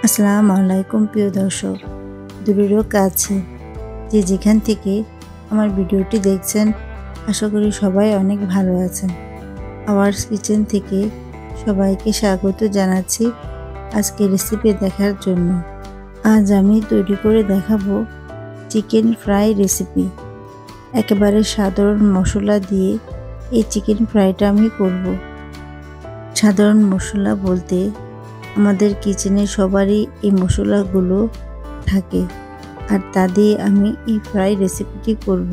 আসসালামু আলাইকুম প্রিয় দর্শক, দূরেরও কাছে যে যেখান থেকে আমার ভিডিওটি দেখছেন, আশা করি সবাই অনেক ভালো আছেন। আওয়ার্স কিচেন থেকে সবাইকে স্বাগত জানাচ্ছি আজকে রেসিপি দেখার জন্য। আজ আমি তৈরি করে দেখাবো চিকেন ফ্রাই রেসিপি। একেবারে সাধারণ মশলা দিয়ে এই চিকেন ফ্রাইটা আমি করব। সাধারণ মশলা বলতে আমাদের কিচেনে সবারই এই মশলাগুলো থাকে, আর তা দিয়ে আমি এই ফ্রাই রেসিপিটি করব।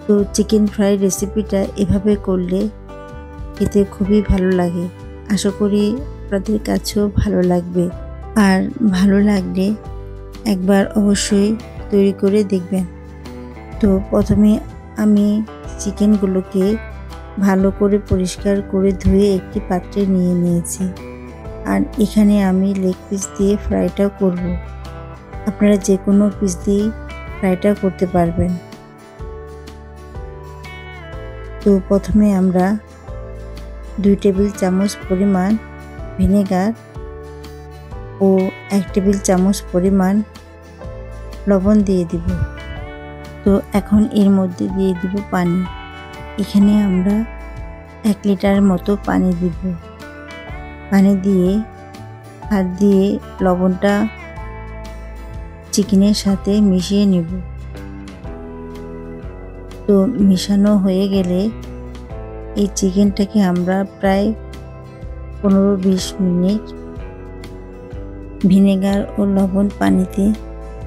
তো চিকেন ফ্রাই রেসিপিটা এভাবে করলে খেতে খুবই ভালো লাগে। আশা করি আপনাদের কাছেও ভালো লাগবে, আর ভালো লাগলে একবার অবশ্যই তৈরি করে দেখবেন। তো প্রথমে আমি চিকেনগুলোকে ভালো করে পরিষ্কার করে ধুয়ে একটি পাত্রে নিয়ে নিয়েছি, আর এখানে আমি লেগ পিস দিয়ে ফ্রাইটা করব। আপনারা যে কোনো পিস দিয়ে ফ্রাইটা করতে পারবেন। তো প্রথমে আমরা 2 টেবিল চামচ পরিমাণ ভিনেগার ও 1 টেবিল চামচ পরিমাণ লবণ দিয়ে দিব। তো এখন এর মধ্যে দিয়ে দিব পানি। এখানে আমরা 1 লিটার মতো পানি দিব। পানি দিয়ে হাত দিয়ে লবণটা চিকেনের সাথে মিশিয়ে নেব। তো মিশানো হয়ে গেলে এই চিকেনটাকে আমরা প্রায় 15-20 মিনিট ভিনেগার ও লবণ পানিতে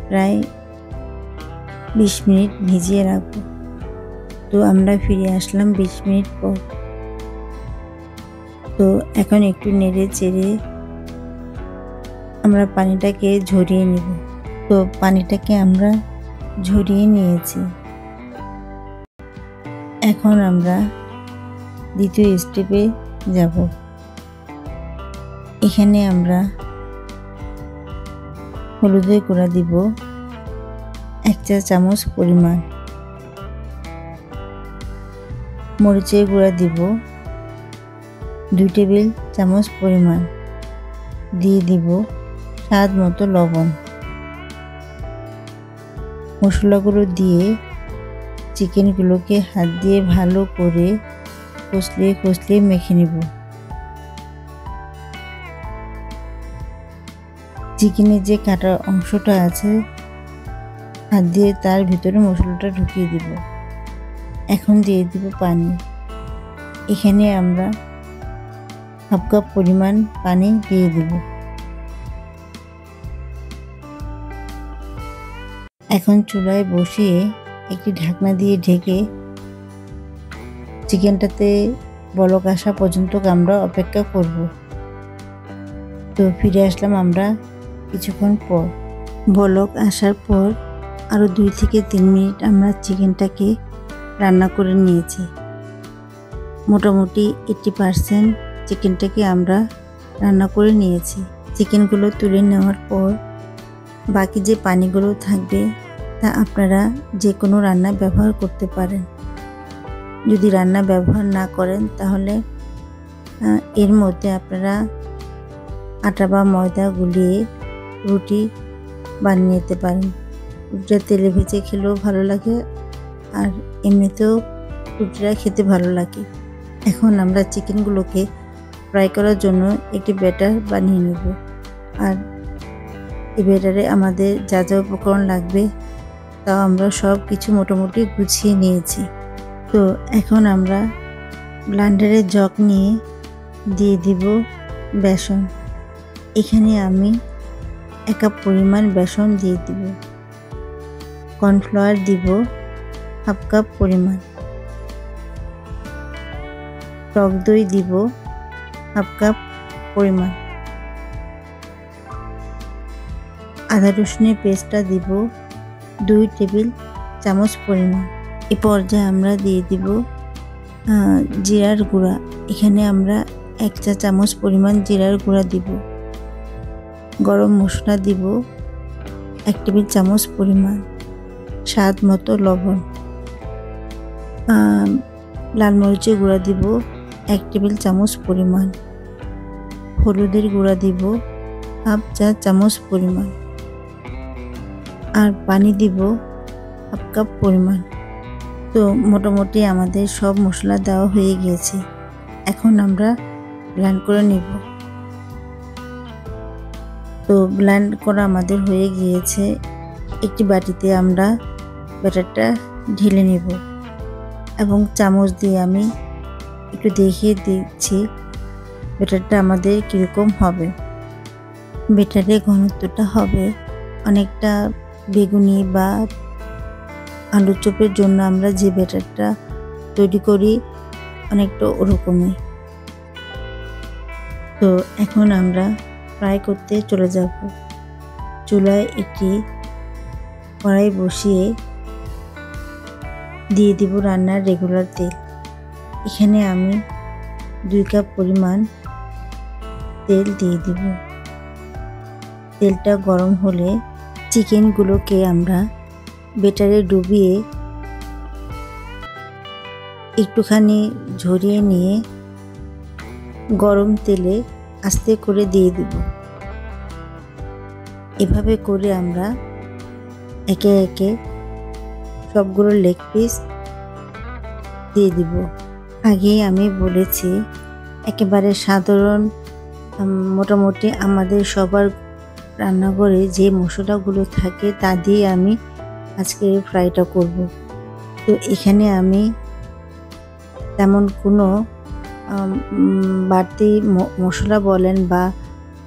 প্রায় 20 মিনিট ভিজিয়ে রাখব। তো আমরা ফিরে আসলাম 20 মিনিট পর। তো এখন একটু নেড়ে চেড়ে আমরা পানিটাকে ঝরিয়ে নেব। তো পানিটাকে আমরা ঝরিয়ে নিয়েছি। এখন আমরা দ্বিতীয় স্টেপে যাব। এখানে আমরা হলুদের গুঁড়া দিব 1 চা চামচ পরিমাণ, মরিচের গুঁড়া দিব 2 টেবিল চামচ পরিমাণ, দিয়ে দিব স্বাদ মতো লবণ। মশলাগুলো দিয়ে চিকেনগুলোকে হাত দিয়ে ভালো করে কষলিয়ে মেখে নেব। চিকেনের যে কাটা অংশটা আছে হাত দিয়ে তার ভিতরে মশলাটা ঢুকিয়ে দিব। এখন দিয়ে দিব পানি। এখানে আমরা হাফ কাপ পরিমাণ পানি দিয়ে দিব। এখন চুলায় বসিয়ে একটি ঢাকনা দিয়ে ঢেকে চিকেনটাতে বলক আসা পর্যন্ত আমরা অপেক্ষা করব। তো ফিরে আসলাম আমরা কিছুক্ষণ পর। বলক আসার পর আরও 2 থেকে 3 মিনিট আমরা চিকেনটাকে রান্না করে নিয়েছি। মোটামুটি 80% চিকেনটাকে আমরা রান্না করে নিয়েছি। চিকেনগুলো তুলে নেওয়ার পর বাকি যে পানিগুলো থাকবে তা আপনারা যে কোনো রান্না ব্যবহার করতে পারেন। যদি রান্না ব্যবহার না করেন তাহলে এর মধ্যে আপনারা আটা বা ময়দা গুলিয়ে রুটি বানিয়ে নিতে পারেন। রুটিটা তেলে ভেজে খেলেও ভালো লাগে, আর এমনিতেও রুটিটা খেতে ভালো লাগে। এখন আমরা চিকেনগুলোকে ফ্রাই করার জন্য একটি ব্যাটার বানিয়ে নেব। আর এই ব্যাটারে আমাদের যা যা উপকরণ লাগবে তাও আমরা সব কিছু মোটামুটি গুছিয়ে নিয়েছি। তো এখন আমরা ব্লেন্ডারের জগ নিয়ে দিয়ে দিব বেসন। এখানে আমি 1 কাপ পরিমাণ বেসন দিয়ে দিব। কর্নফ্লাওয়ার দিব হাফ কাপ পরিমাণ। টক দই দিব হাফ কাপ পরিমাণ। আদা রসুনের পেস্টটা দিব 2 টেবিল চামচ পরিমাণ। এ পর্যায়ে আমরা দিয়ে দিব জিরার গুঁড়া। এখানে আমরা 1 চা চামচ পরিমাণ জিরার গুঁড়া দিব। গরম মশলা দিব 1 টেবিল চামচ পরিমাণ। স্বাদ মতো লবণ। লাল মরিচের গুঁড়া দিব 1 টেবিল চামচ পরিমাণ। হলুদের গুঁড়া দিব হাফ চা চামচ পরিমাণ, আর পানি দিব হাফ কাপ পরিমাণ। তো মোটামুটি আমাদের সব মশলা দেওয়া হয়ে গিয়েছে। এখন আমরা ব্লেন্ড করে নিব। তো ব্লেন্ড করা আমাদের হয়ে গিয়েছে। একটি বাটিতে আমরা ব্যাটারটা ঢেলে নেব এবং চামচ দিয়ে আমি একটু দেখিয়ে দিচ্ছি ব্যাটারটা আমাদের কীরকম হবে। ব্যাটারের ঘনত্বটা হবে অনেকটা বেগুনি বা আলু চপের জন্য আমরা যে ব্যাটারটা তৈরি করি অনেকটা ওরকমই। তো এখন আমরা ফ্রাই করতে চলে যাব। চুলায় একটি কড়াই বসিয়ে দিয়ে দিব রান্নার রেগুলার তেল। এখানে আমি 2 কাপ পরিমাণ তেল দিয়ে দিব। তেলটা গরম হলে চিকেনগুলোকে আমরা ব্যাটারে ডুবিয়ে একটুখানি ঝরিয়ে নিয়ে গরম তেলে আস্তে করে দিয়ে দিব। এভাবে করে আমরা একে একে সবগুলো লেগ পিস দিয়ে দিব। আগেই আমি বলেছি একেবারে সাধারণ মোটামুটি আমাদের সবার রান্নাঘরে যে মশলাগুলো থাকে তা দিয়ে আমি আজকে ফ্রাইটা করব। তো এখানে আমি তেমন কোনো বাড়তি মশলা বলেন বা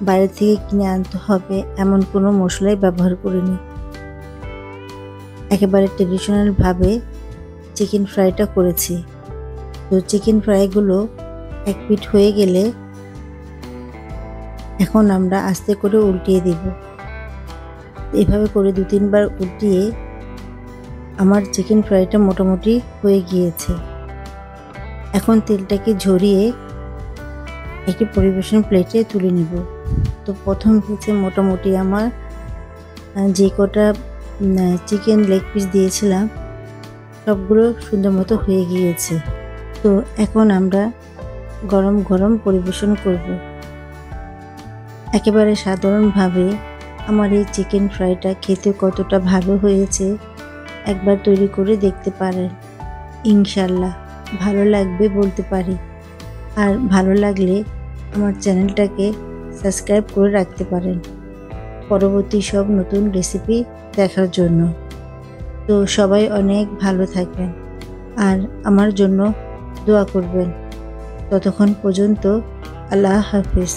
বাইরে থেকে কিনে আনতে হবে এমন কোনো মশলাই ব্যবহার করিনি। একেবারে ট্রেডিশনালভাবে চিকেন ফ্রাইটা করেছি। তো চিকেন ফ্রাইগুলো এক পিঠ হয়ে গেলে এখন আমরা আস্তে করে উল্টিয়ে দেব। এভাবে করে 2-3 বার উল্টিয়ে আমার চিকেন ফ্রাইটা মোটামুটি হয়ে গিয়েছে। এখন তেলটাকে ঝরিয়ে একটি পরিবেশন প্লেটে তুলে নেব। তো প্রথম ব্যাচে মোটামুটি আমার যে কটা চিকেন লেগ পিস দিয়েছিলাম সবগুলো সুন্দর মতো হয়ে গিয়েছে। তো এখন আমরা গরম গরম পরিবেশন করব। একেবারে সাধারণভাবে আমার এই চিকেন ফ্রাইটা খেতে কতটা ভালো হয়েছে একবার তৈরি করে দেখতে পারেন। ইনশাল্লাহ ভালো লাগবে বলতে পারি। আর ভালো লাগলে আমার চ্যানেলটাকে সাবস্ক্রাইব করে রাখতে পারেন পরবর্তী সব নতুন রেসিপি দেখার জন্য। তো সবাই অনেক ভালো থাকবেন আর আমার জন্য দোয়া করবেন। ততক্ষণ পর্যন্ত আল্লাহ হাফেজ।